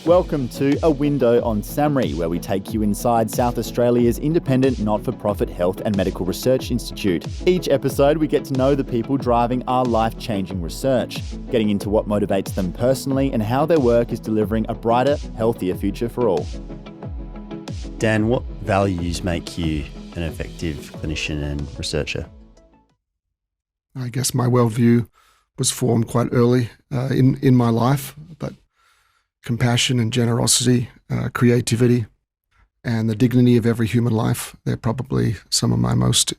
Welcome to A Window on SAHMRI, where we take you inside South Australia's independent not-for-profit health and medical research institute. Each episode, we get to know the people driving our life-changing research, getting into what motivates them personally and how their work is delivering a brighter, healthier future for all. Dan, what values make you an effective clinician and researcher? I guess my worldview was formed quite early in my life, but compassion and generosity, creativity, and the dignity of every human life, they're probably some of my most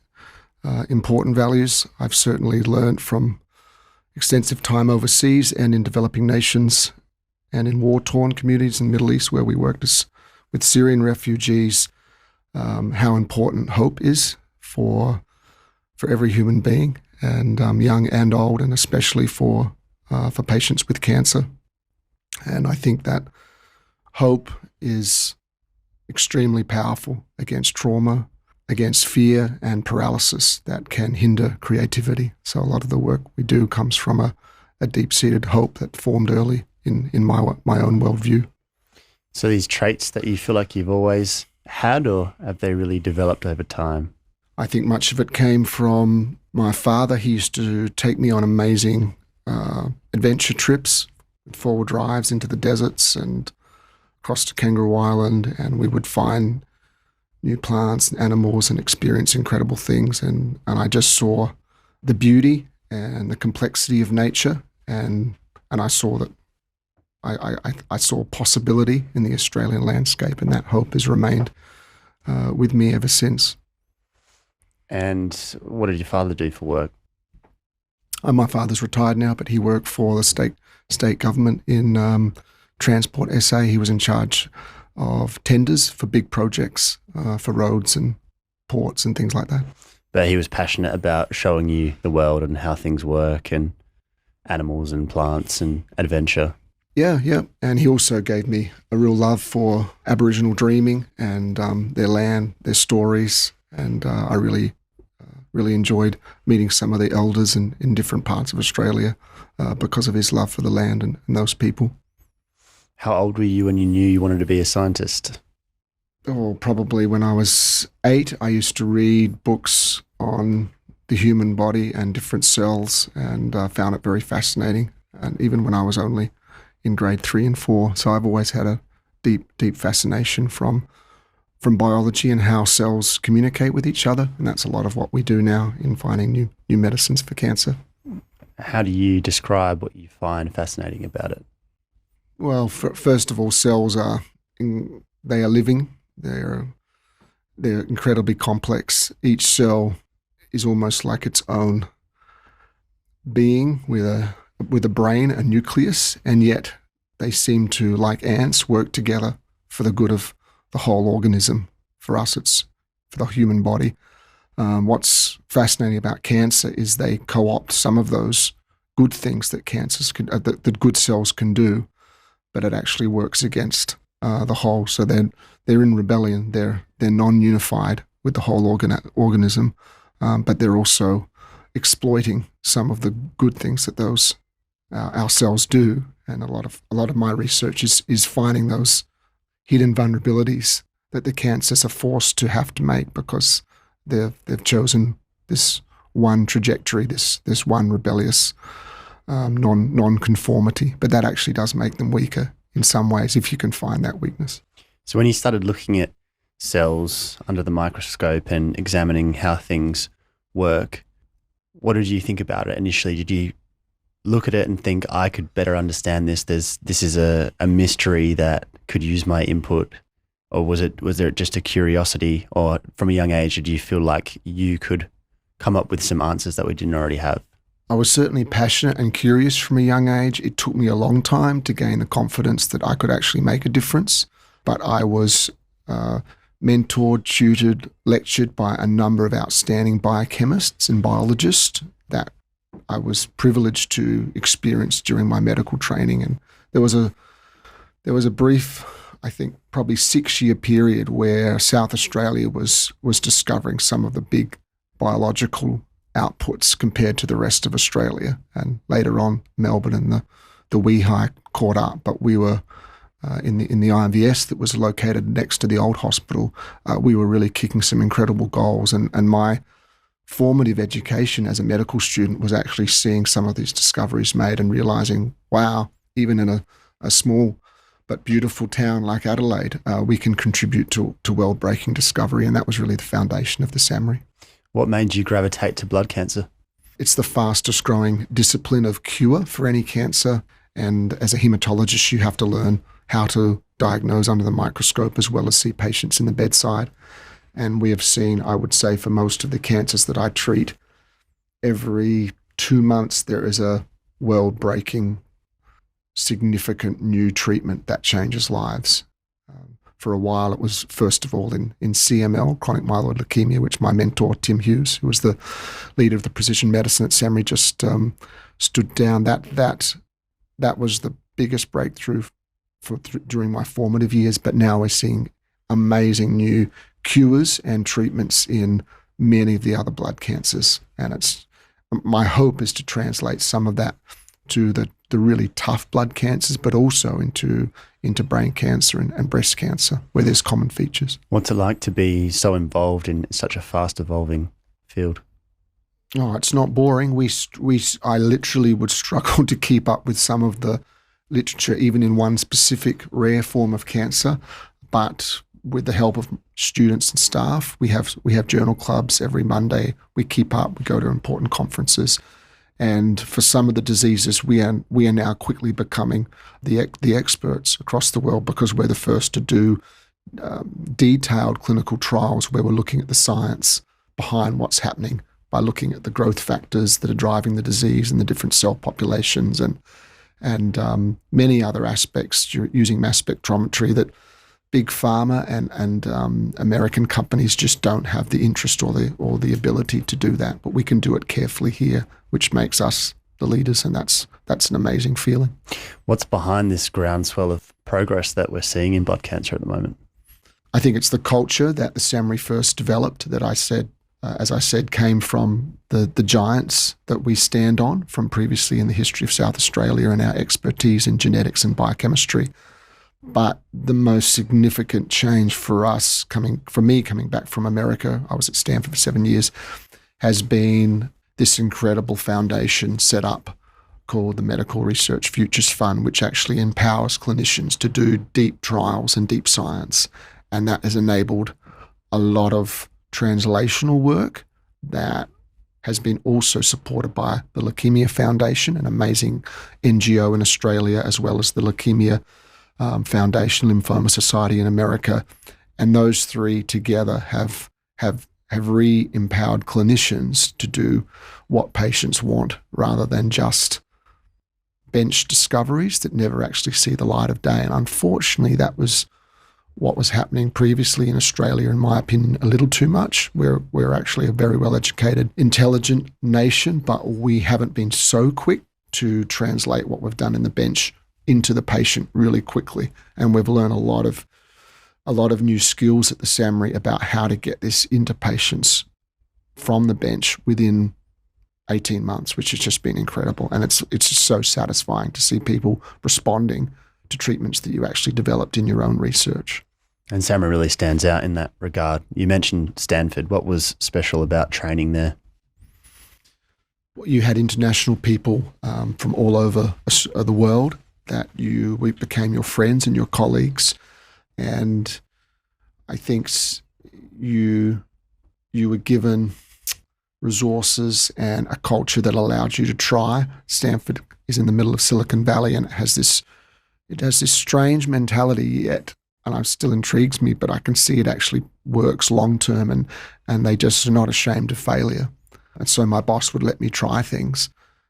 important values. I've certainly learned from extensive time overseas and in developing nations and in war-torn communities in the Middle East where we worked with Syrian refugees, how important hope is for every human being, and young and old, and especially for patients with cancer. And I think that hope is extremely powerful against trauma, against fear and paralysis that can hinder creativity. So a lot of the work we do comes from a deep-seated hope that formed early in my own worldview. So these traits that you feel like you've always had, or have they really developed over time? I think much of it came from my father. He used to take me on amazing adventure trips, four-wheel drives into the deserts and across to Kangaroo Island, and we would find new plants and animals and experience incredible things. And I just saw the beauty and the complexity of nature, and I saw that I saw possibility in the Australian landscape, and that hope has remained with me ever since. And what did your father do for work? My father's retired now, but he worked for the state government in Transport SA. He was in charge of tenders for big projects for roads and ports and things like that. But he was passionate about showing you the world and how things work and animals and plants and adventure. Yeah. And he also gave me a real love for Aboriginal dreaming and their land, their stories. And I really enjoyed meeting some of the elders in different parts of Australia because of his love for the land and those people. How old were you when you knew you wanted to be a scientist? Oh, probably when I was 8, I used to read books on the human body and different cells, and found it very fascinating. And even when I was only in grade 3 and 4, so I've always had a deep fascination from biology and how cells communicate with each other, and that's a lot of what we do now in finding new medicines for cancer. How do you describe what you find fascinating about it? Well, first of all, cells are living. They're incredibly complex. Each cell is almost like its own being with a brain, a nucleus, and yet they seem to, like ants, work together for the good of the whole organism. For us, it's for the human body. What's fascinating about cancer is they co-opt some of those good things that that good cells can do, but it actually works against the whole. So they're in rebellion. They're non-unified with the whole organism, but they're also exploiting some of the good things that those our cells do. And a lot of my research is finding those hidden vulnerabilities that the cancers are forced to have to make because they've chosen this one trajectory, this one rebellious non-conformity. But that actually does make them weaker in some ways if you can find that weakness. So when you started looking at cells under the microscope and examining how things work, what did you think about it initially? Did you look at it and think, I could better understand this? This is a mystery that could use my input? Or was there just a curiosity, or from a young age, did you feel like you could come up with some answers that we didn't already have? I was certainly passionate and curious from a young age. It took me a long time to gain the confidence that I could actually make a difference, but I was mentored, tutored, lectured by a number of outstanding biochemists and biologists that I was privileged to experience during my medical training. And there was a brief, I think probably 6-year period where South Australia was discovering some of the big biological outputs compared to the rest of Australia. And later on, Melbourne and the Weehai caught up, but we were in the IVS that was located next to the old hospital, we were really kicking some incredible goals. And my formative education as a medical student was actually seeing some of these discoveries made and realizing, wow, even in a small but beautiful town like Adelaide, we can contribute to world-breaking discovery. And that was really the foundation of the SAHMRI. What made you gravitate to blood cancer? It's the fastest growing discipline of cure for any cancer. And as a haematologist, you have to learn how to diagnose under the microscope as well as see patients in the bedside. And we have seen, I would say, for most of the cancers that I treat, every 2 months there is a world-breaking, significant new treatment that changes lives. For a while, it was first of all in CML, chronic myeloid leukemia, which my mentor, Tim Hughes, who was the leader of the precision medicine at SAHMRI, just stood down. That was the biggest breakthrough during my formative years, but now we're seeing amazing new cures and treatments in many of the other blood cancers. And my hope is to translate some of that to the really tough blood cancers, but also into brain cancer and breast cancer, where there's common features. What's it like to be so involved in such a fast-evolving field? Oh, it's not boring. I literally would struggle to keep up with some of the literature, even in one specific rare form of cancer. But with the help of students and staff, we have journal clubs every Monday. We keep up. We go to important conferences. And for some of the diseases, we are now quickly becoming the experts across the world, because we're the first to do detailed clinical trials where we're looking at the science behind what's happening by looking at the growth factors that are driving the disease and the different cell populations and many other aspects using mass spectrometry that big pharma and American companies just don't have the interest or the ability to do that. But we can do it carefully here, which makes us the leaders, and that's an amazing feeling. What's behind this groundswell of progress that we're seeing in blood cancer at the moment? I think it's the culture that the SAHMRI first developed that as I said, came from the giants that we stand on from previously in the history of South Australia and our expertise in genetics and biochemistry. But the most significant change for us, coming back from America, I was at Stanford for 7 years, has been this incredible foundation set up called the Medical Research Futures Fund, which actually empowers clinicians to do deep trials and deep science. And that has enabled a lot of translational work that has been also supported by the Leukemia Foundation, an amazing NGO in Australia, as well as the Leukemia Foundation, Lymphoma Society in America. And those three together have re-empowered clinicians to do what patients want rather than just bench discoveries that never actually see the light of day. And unfortunately, that was what was happening previously in Australia, in my opinion, a little too much. We're actually a very well-educated, intelligent nation, but we haven't been so quick to translate what we've done in the bench into the patient really quickly. And we've learned a lot of new skills at the SAHMRI about how to get this into patients from the bench within 18 months, which has just been incredible. And it's just so satisfying to see people responding to treatments that you actually developed in your own research. And SAHMRI really stands out in that regard. You mentioned Stanford. What was special about training there? You had international people from all over the world that we became your friends and your colleagues. And I think you were given resources and a culture that allowed you to try. Stanford is in the middle of Silicon Valley, and it has this strange mentality yet, and it still intrigues me, but I can see it actually works long term, and they just are not ashamed of failure. And so my boss would let me try things.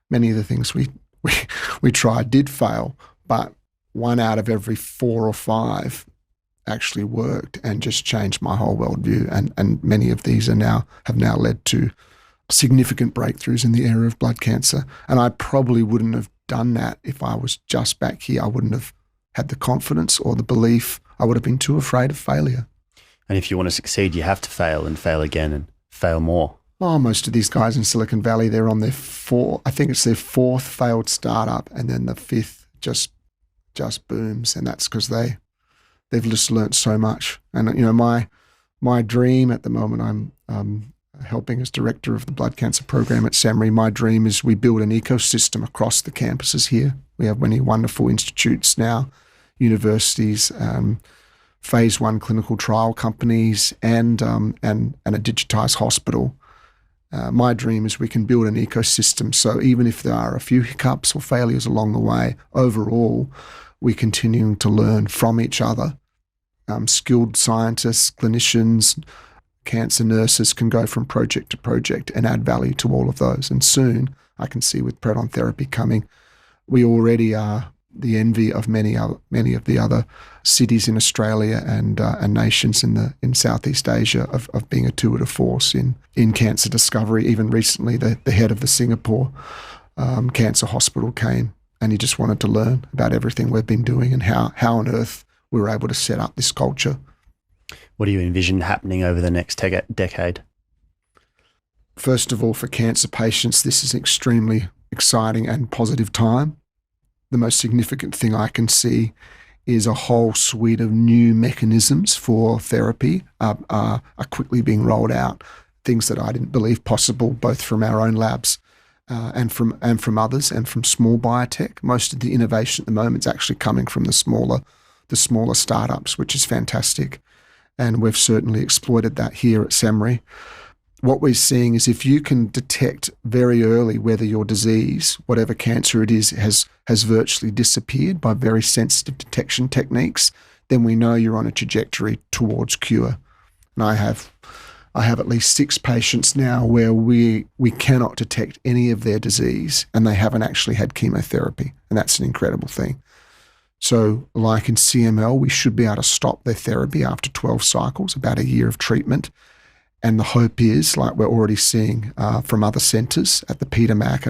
Many of the things we tried did fail, but 1 out of every 4 or 5 actually worked and just changed my whole worldview. And many of these have now led to significant breakthroughs in the area of blood cancer. And I probably wouldn't have done that if I was just back here. I wouldn't have had the confidence or the belief. I would have been too afraid of failure. And if you want to succeed, you have to fail and fail again and fail more. Oh, most of these guys in Silicon Valley, they're on their 4th failed startup, and then the 5th just just booms, and that's because they've just learnt so much. And my dream at the moment, I'm helping as director of the blood cancer program at SAHMRI. My dream is we build an ecosystem across the campuses here. We have many wonderful institutes now, universities, phase 1 clinical trial companies, and a digitised hospital. My dream is we can build an ecosystem, so even if there are a few hiccups or failures along the way, overall, we're continuing to learn from each other. Skilled scientists, clinicians, cancer nurses can go from project to project and add value to all of those. And soon, I can see with proton therapy coming, we already are the envy of many of the other cities in Australia and nations in Southeast Asia of being a tour de force in cancer discovery. Even recently, the head of the Singapore Cancer Hospital came, and he just wanted to learn about everything we've been doing and how on earth we were able to set up this culture. What do you envision happening over the next decade? First of all, for cancer patients, this is an extremely exciting and positive time. The most significant thing I can see is a whole suite of new mechanisms for therapy are quickly being rolled out, things that I didn't believe possible, both from our own labs and from others, and from small biotech. Most of the innovation at the moment is actually coming from the smaller startups, which is fantastic. And we've certainly exploited that here at SAHMRI. What we're seeing is if you can detect very early whether your disease, whatever cancer it is, has virtually disappeared by very sensitive detection techniques, then we know you're on a trajectory towards cure. And I have at least 6 patients now where we cannot detect any of their disease, and they haven't actually had chemotherapy, and that's an incredible thing. So like in CML, we should be able to stop their therapy after 12 cycles, about a year of treatment. And the hope is, like we're already seeing from other centres at the Peter Mac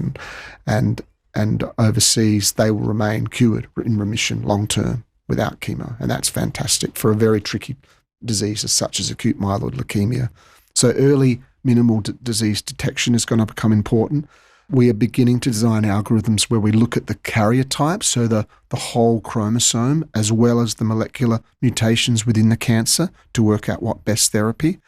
and overseas, they will remain cured in remission long term without chemo. And that's fantastic for a very tricky disease such as acute myeloid leukemia. So early minimal disease detection is going to become important. We are beginning to design algorithms where we look at the carrier type, so the whole chromosome, as well as the molecular mutations within the cancer, to work out what best therapy.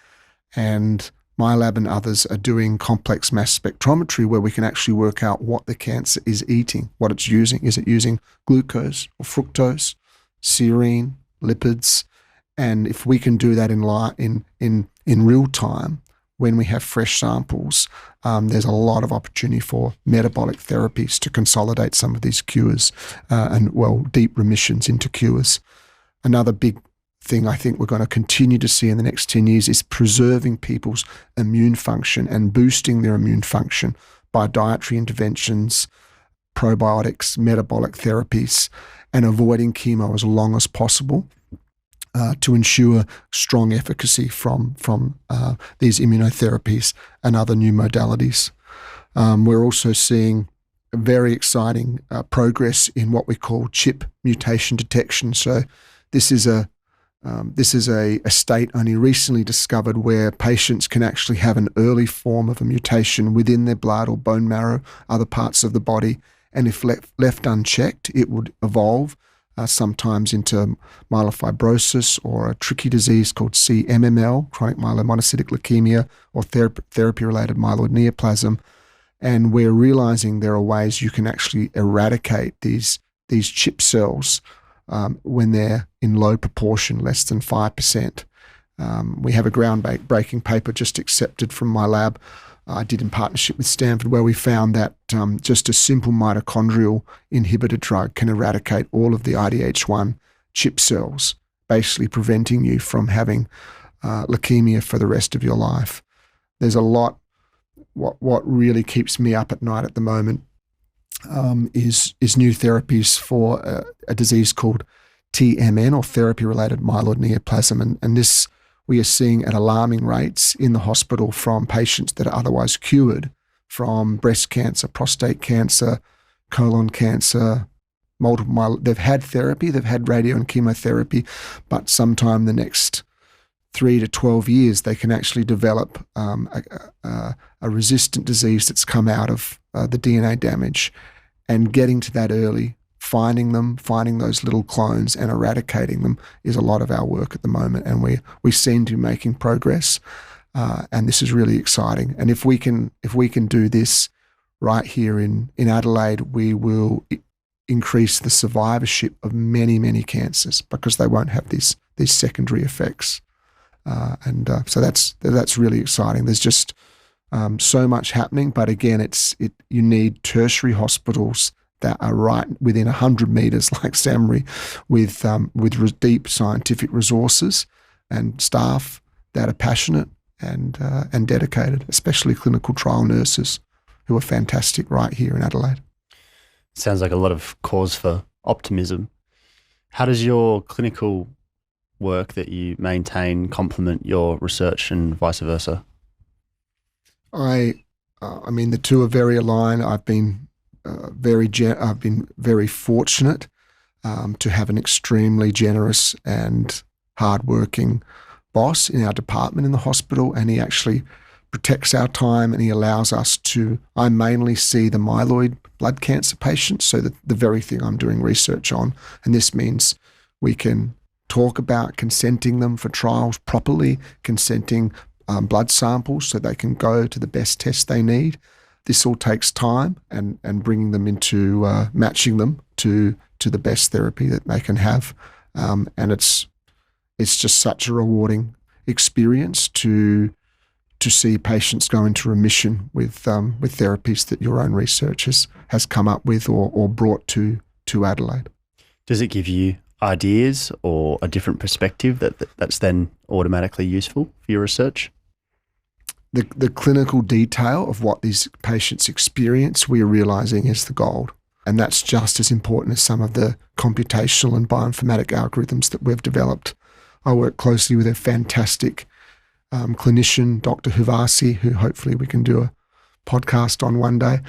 And my lab and others are doing complex mass spectrometry where we can actually work out what the cancer is eating, what it's using. Is it using glucose or fructose, serine, lipids? And if we can do that in real time, when we have fresh samples, there's a lot of opportunity for metabolic therapies to consolidate some of these cures deep remissions into cures. Another big thing I think we're going to continue to see in the next 10 years is preserving people's immune function and boosting their immune function by dietary interventions, probiotics, metabolic therapies, and avoiding chemo as long as possible. To ensure strong efficacy from these immunotherapies and other new modalities. We're also seeing very exciting progress in what we call chip mutation detection. So this is a state only recently discovered where patients can actually have an early form of a mutation within their blood or bone marrow, other parts of the body, and if left unchecked, it would evolve sometimes into myelofibrosis or a tricky disease called CMML, chronic myelomonocytic leukemia, or therapy-related myeloid neoplasm. And we're realizing there are ways you can actually eradicate these chip cells when they're in low proportion, less than 5%. We have a groundbreaking paper just accepted from my lab I did in partnership with Stanford, where we found that just a simple mitochondrial inhibitor drug can eradicate all of the IDH1 chip cells, basically preventing you from having leukemia for the rest of your life. There's a lot. What really keeps me up at night at the moment is new therapies for a disease called TMN, or therapy-related myeloid neoplasm, and this we are seeing at alarming rates in the hospital from patients that are otherwise cured from breast cancer, prostate cancer, colon cancer, multiple myeloma. They've had therapy, they've had radio and chemotherapy, but sometime the next 3 to 12 years, they can actually develop a resistant disease that's come out of the DNA damage. And getting to that early finding those little clones and eradicating them is a lot of our work at the moment, and we seem to be making progress, and this is really exciting. And if we can do this right here in Adelaide, we will increase the survivorship of many cancers because they won't have these secondary effects, so that's really exciting. There's just so much happening, but again, you need tertiary hospitals that are right within 100 metres, like SAHMRI, with deep scientific resources and staff that are passionate and dedicated, especially clinical trial nurses who are fantastic right here in Adelaide. Sounds like a lot of cause for optimism. How does your clinical work that you maintain complement your research and vice versa? I mean, the two are very aligned. I've been very fortunate to have an extremely generous and hardworking boss in our department in the hospital, and he actually protects our time and he allows us to. I mainly see the myeloid blood cancer patients, so the very thing I'm doing research on, and this means we can talk about consenting them for trials properly, consenting blood samples so they can go to the best test they need. This all takes time and bringing them into matching them to the best therapy that they can have, and it's just such a rewarding experience to see patients go into remission with therapies that your own research has come up with or brought to Adelaide. Does it give you ideas or a different perspective that's then automatically useful for your research? The clinical detail of what these patients experience, we are realising is the gold. And that's just as important as some of the computational and bioinformatic algorithms that we've developed. I work closely with a fantastic clinician, Dr. Huvasi, who hopefully we can do a podcast on one day.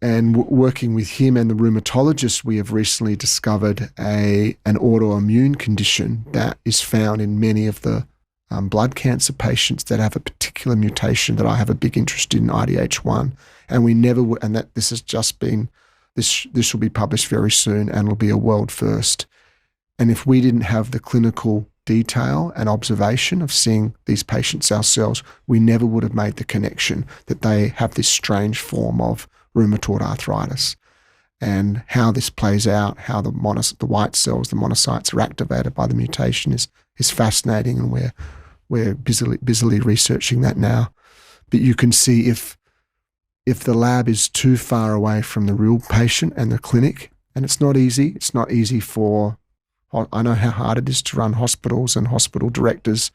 And working with him and the rheumatologist, we have recently discovered an autoimmune condition that is found in many of the blood cancer patients that have a particular mutation that I have a big interest in, IDH1. And we never would, and that this has just been, this will be published very soon and will be a world first. And if we didn't have the clinical detail and observation of seeing these patients ourselves, we never would have made the connection that they have this strange form of rheumatoid arthritis. And how this plays out, how the white cells, the monocytes, are activated by the mutation is fascinating, and we're busily researching that now. But you can see if the lab is too far away from the real patient and the clinic, and it's not easy. It's not easy I know how hard it is to run hospitals and hospital directors.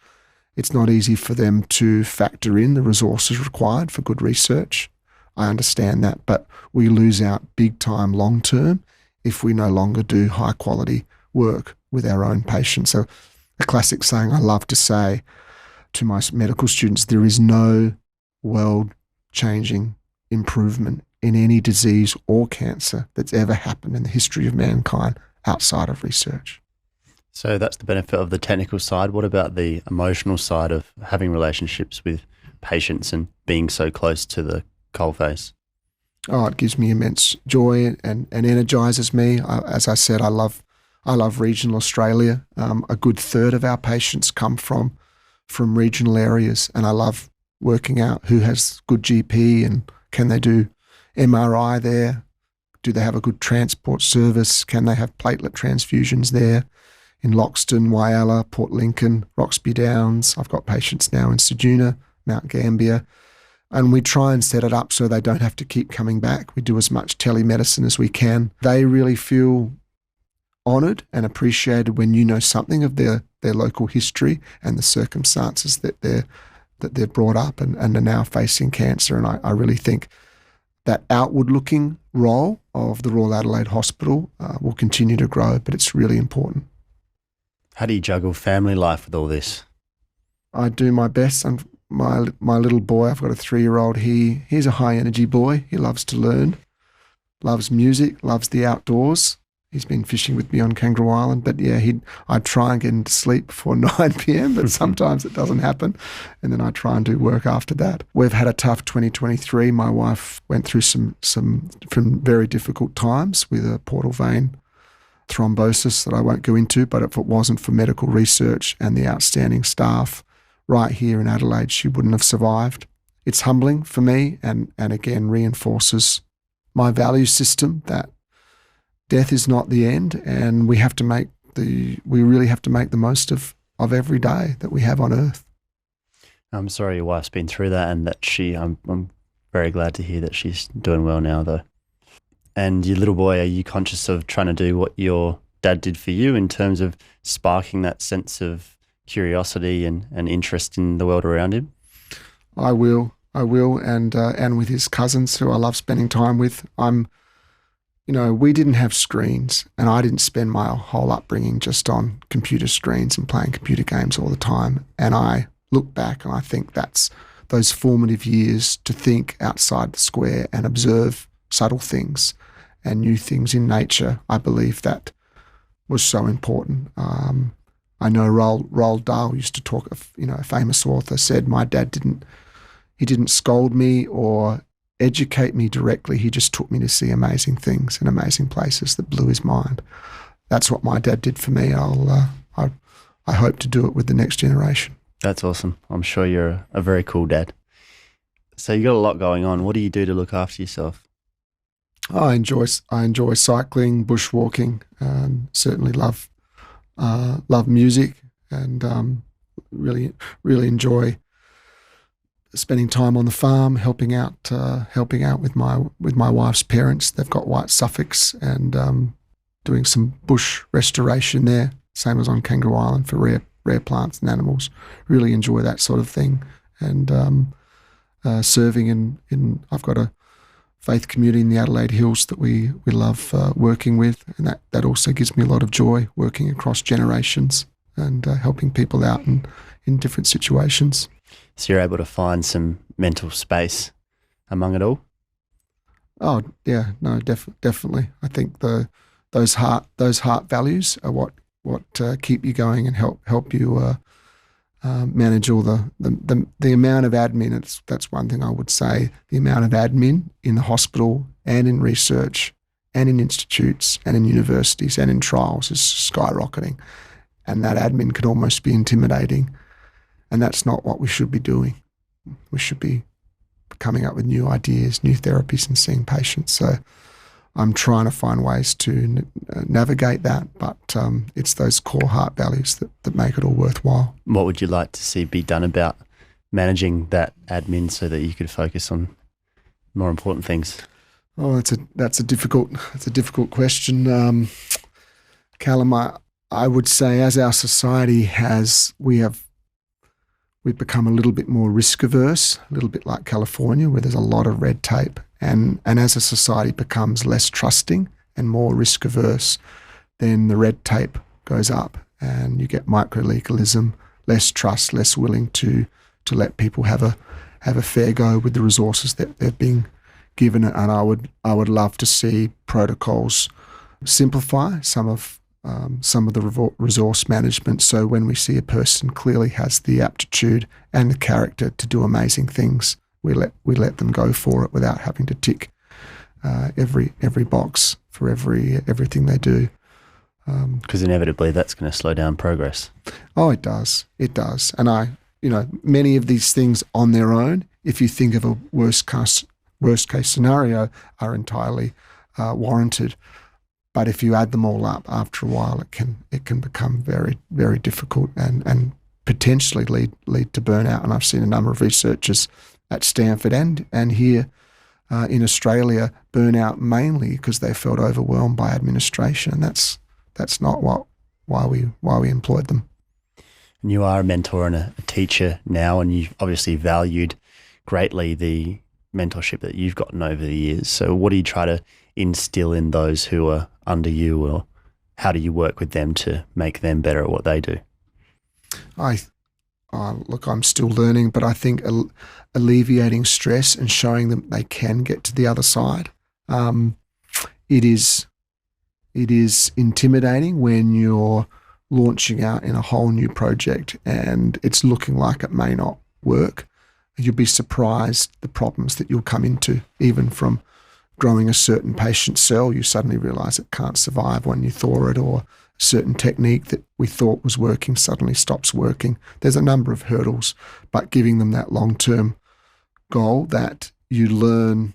It's not easy for them to factor in the resources required for good research. I understand that, but we lose out big time long term if we no longer do high quality work with our own patients. So a classic saying I love to say to my medical students, there is no world-changing improvement in any disease or cancer that's ever happened in the history of mankind outside of research. So that's the benefit of the technical side. What about the emotional side of having relationships with patients and being so close to the coalface? Oh, it gives me immense joy and energizes me. As I said, I love regional Australia. A good third of our patients come from regional areas, and I love working out who has good GP and can they do MRI there? Do they have a good transport service? Can they have platelet transfusions there? In Loxton, Whyalla, Port Lincoln, Roxby Downs. I've got patients now in Ceduna, Mount Gambier. And we try and set it up so they don't have to keep coming back. We do as much telemedicine as we can. They really feel honoured and appreciated when you know something of their local history and the circumstances that they're brought up and are now facing cancer. And I really think that outward-looking role of the Royal Adelaide Hospital will continue to grow, but it's really important. How do you juggle family life with all this? I do my best. And my little boy, I've got a 3-year-old, he's a high-energy boy. He loves to learn, loves music, loves the outdoors. He's been fishing with me on Kangaroo Island, but yeah, I'd try and get him to sleep before 9 p.m, but sometimes it doesn't happen, and then I try and do work after that. We've had a tough 2023. My wife went through some very difficult times with a portal vein thrombosis that I won't go into, but if it wasn't for medical research and the outstanding staff right here in Adelaide, she wouldn't have survived. It's humbling for me and again reinforces my value system that death is not the end, and we really have to make the most of every day that we have on earth. I'm sorry your wife's been through that, and that I'm very glad to hear that she's doing well now, though. And your little boy, are you conscious of trying to do what your dad did for you in terms of sparking that sense of curiosity and interest in the world around him? I will, and with his cousins who I love spending time with. We didn't have screens, and I didn't spend my whole upbringing just on computer screens and playing computer games all the time. And I look back and I think that's those formative years to think outside the square and observe subtle things and new things in nature. I believe that was so important. I know Roald Dahl used to talk, a famous author said, my dad didn't scold me or educate me directly. He just took me to see amazing things and amazing places that blew his mind. That's what my dad did for me. I hope to do it with the next generation. That's awesome. I'm sure you're a very cool dad. So you got a lot going on. What do you do to look after yourself? I enjoy cycling, bushwalking. Certainly love music, and really enjoy spending time on the farm, helping out with my wife's parents. They've got white Suffolks, and doing some bush restoration there, same as on Kangaroo Island for rare plants and animals. Really enjoy that sort of thing, and serving in I've got a faith community in the Adelaide Hills that we love working with, and that also gives me a lot of joy, working across generations and helping people out in different situations. So you're able to find some mental space among it all? Oh yeah, no, definitely. I think those heart values are what keep you going and help you manage all the amount of admin. That's one thing I would say. The amount of admin in the hospital and in research and in institutes and in universities and in trials is skyrocketing, and that admin could almost be intimidating. And that's not what we should be doing. We should be coming up with new ideas, new therapies, and seeing patients. So I'm trying to find ways to navigate that, but it's those core heart values that make it all worthwhile. What would you like to see be done about managing that admin so that you could focus on more important things? Oh, that's a difficult question, Callum. I would say, as our society we've become a little bit more risk averse, a little bit like California, where there's a lot of red tape. And as a society becomes less trusting and more risk averse, then the red tape goes up and you get micro-legalism, less trust, less willing to let people have a fair go with the resources that they're being given. And I would love to see protocols simplify some of the resource management, so when we see a person clearly has the aptitude and the character to do amazing things, we let them go for it without having to tick every box for everything they do. Because inevitably that's going to slow down progress. Oh, it does. And many of these things on their own, if you think of a worst case scenario, are entirely warranted. But if you add them all up, after a while, it can become very, very difficult and potentially lead to burnout. And I've seen a number of researchers at Stanford and here in Australia burn out mainly because they felt overwhelmed by administration, and that's not why we employed them. And you are a mentor and a teacher now, and you've obviously valued greatly the mentorship that you've gotten over the years. So what do you try to instill in those who are under you, or how do you work with them to make them better at what they do? Look, I'm still learning, but I think alleviating stress and showing them they can get to the other side. It is It is intimidating when you're launching out in a whole new project and it's looking like it may not work. You'll be surprised the problems that you'll come into, even from growing a certain patient cell. You suddenly realize it can't survive when you thaw it, or a certain technique that we thought was working suddenly stops working. There's a number of hurdles, but giving them that long-term goal that you learn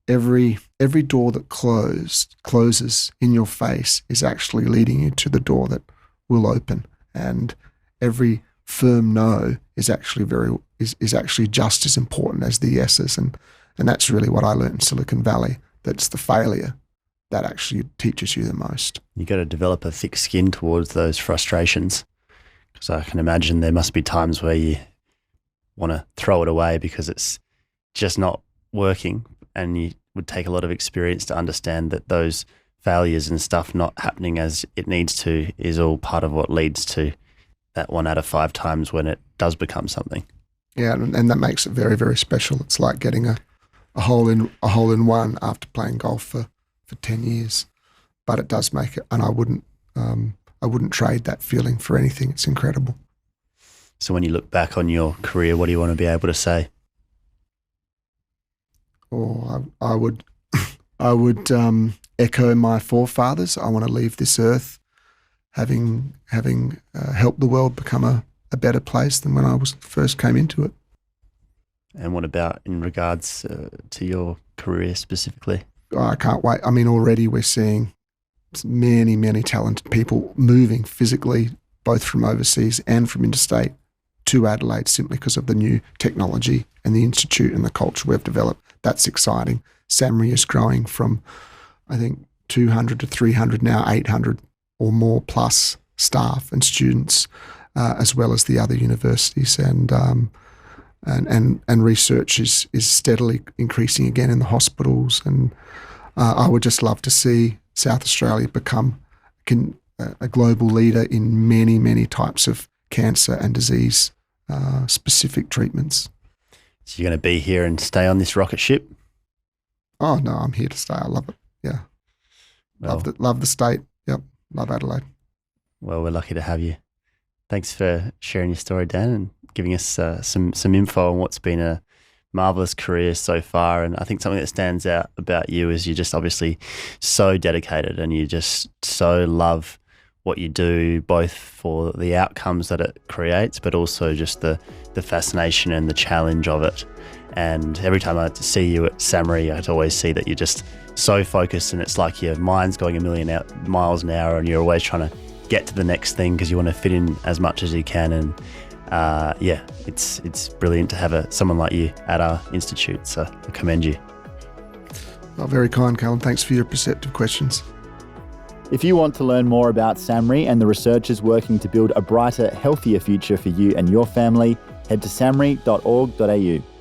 every door that closes in your face is actually leading you to the door that will open, and every firm no is actually is actually just as important as the yeses, and that's really what I learned in Silicon Valley. That's the failure that actually teaches you the most. You got to develop a thick skin towards those frustrations, because I can imagine there must be times where you want to throw it away because it's just not working, and you would take a lot of experience to understand that those failures and stuff not happening as it needs to is all part of what leads to that 1 out of 5 times when it does become something. Yeah, and that makes it very, very special. It's like getting a hole in one after playing golf for 10 years, but it does make it, and I wouldn't trade that feeling for anything. It's incredible. So when you look back on your career, what do you want to be able to say? I would echo my forefathers. I want to leave this earth having helped the world become a better place than when I first came into it. And what about in regards to your career specifically? I can't wait. I mean, already we're seeing many, many talented people moving physically, both from overseas and from interstate, to Adelaide simply because of the new technology and the institute and the culture we've developed. That's exciting. SAHMRI is growing from, I think, 200 to 300 now, 800 or more plus staff and students, as well as the other universities, and research is steadily increasing again in the hospitals. And I would just love to see South Australia become a global leader in many, many types of cancer and disease specific treatments. So you're going to be here and stay on this rocket ship? Oh no, I'm here to stay. I love it. Yeah, well, love the state. Yep, love Adelaide. Well, we're lucky to have you. Thanks for sharing your story, Dan, and giving us some info on what's been a marvelous career so far. And I think something that stands out about you is you're just obviously so dedicated, and you just so love what you do, both for the outcomes that it creates, but also just the fascination and the challenge of it. And every time I see you at SAHMRI, I always see that you're just so focused, and it's like your mind's going a million miles an hour, and you're always trying to get to the next thing because you want to fit in as much as you can. And it's brilliant to have someone like you at our institute. So I commend you. Oh, very kind, Callum. Thanks for your perceptive questions. If you want to learn more about SAHMRI and the researchers working to build a brighter, healthier future for you and your family, head to samhri.org.au.